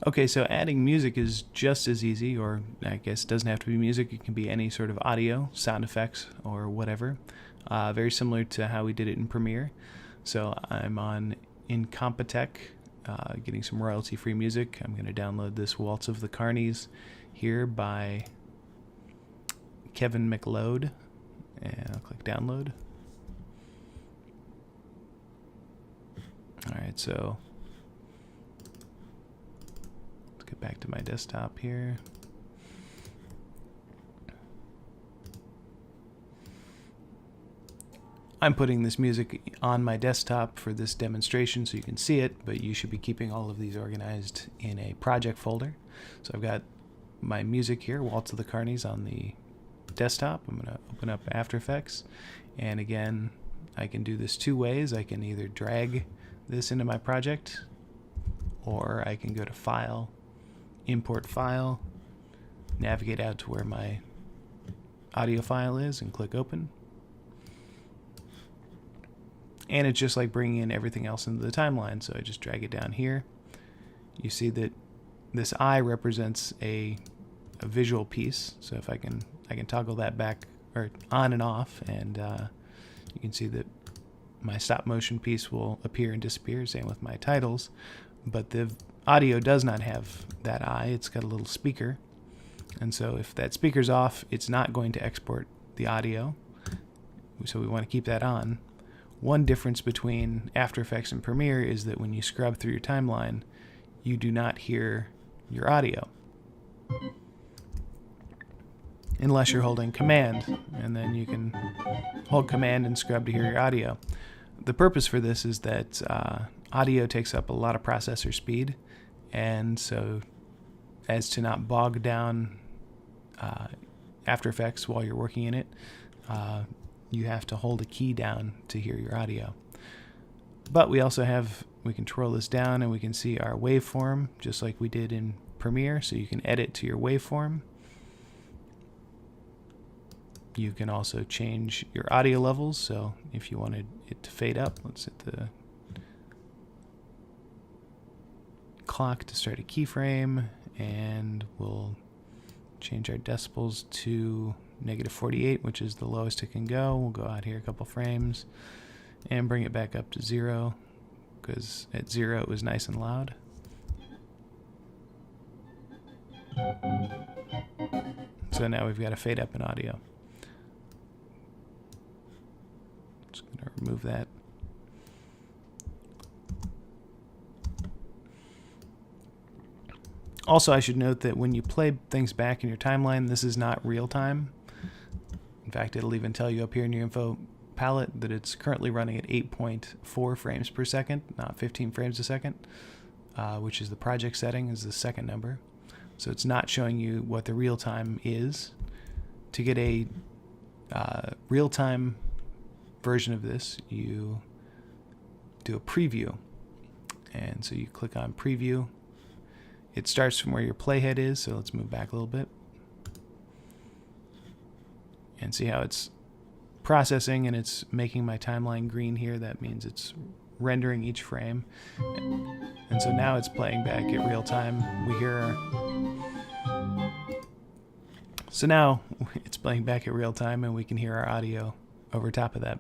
Okay, so adding music is just as easy, or I guess it doesn't have to be music. It can be any sort of audio, sound effects, or whatever. Very similar to how we did it in Premiere. So I'm on Incompetech, getting some royalty-free music. I'm going to download this Waltz of the Carnies here by Kevin McLeod, and I'll click download. Alright, so let's get back to my desktop here. I'm putting this music on my desktop for this demonstration so you can see it, but you should be keeping all of these organized in a project folder. So I've got my music here, Waltz of the Carnies, on the desktop. I'm going to open up After Effects, and again, I can do this two ways. I can either drag this into my project, or I can go to File, Import File, navigate out to where my audio file is, and click Open. And it's just like bringing in everything else into the timeline. So I just drag it down here. You see that this eye represents a visual piece. So if I can toggle that back or on and off, and you can see that my stop motion piece will appear and disappear. Same with my titles. But the audio does not have that eye. It's got a little speaker. And so if that speaker's off, it's not going to export the audio. So we want to keep that on. One difference between After Effects and Premiere is that when you scrub through your timeline, you do not hear your audio. Unless you're holding Command, and then you can hold Command and scrub to hear your audio. The purpose for this is that audio takes up a lot of processor speed, and so as to not bog down After Effects while you're working in it, you have to hold a key down to hear your audio. But we also have, we can twirl this down and we can see our waveform just like we did in Premiere, so you can edit to your waveform. You can also change your audio levels, so if you wanted it to fade up, let's hit the clock to start a keyframe, and we'll change our decibels to -48, which is the lowest it can go. We'll go out here a couple frames and bring it back up to 0, because at 0 it was nice and loud. So now we've got a fade up in audio. Just going to remove that. Also, I should note that when you play things back in your timeline, this is not real time. In fact, it'll even tell you up here in your info palette that it's currently running at 8.4 frames per second, not 15 frames a second, which is the project setting, is the second number. So it's not showing you what the real time is. To get a real time version of this, you do a preview. And so you click on preview. It starts from where your playhead is, so let's move back a little bit. And see how it's processing and it's making my timeline green here. That means it's rendering each frame. And so now it's playing back at real time. We hear so now it's playing back at real time, and we can hear our audio over top of that.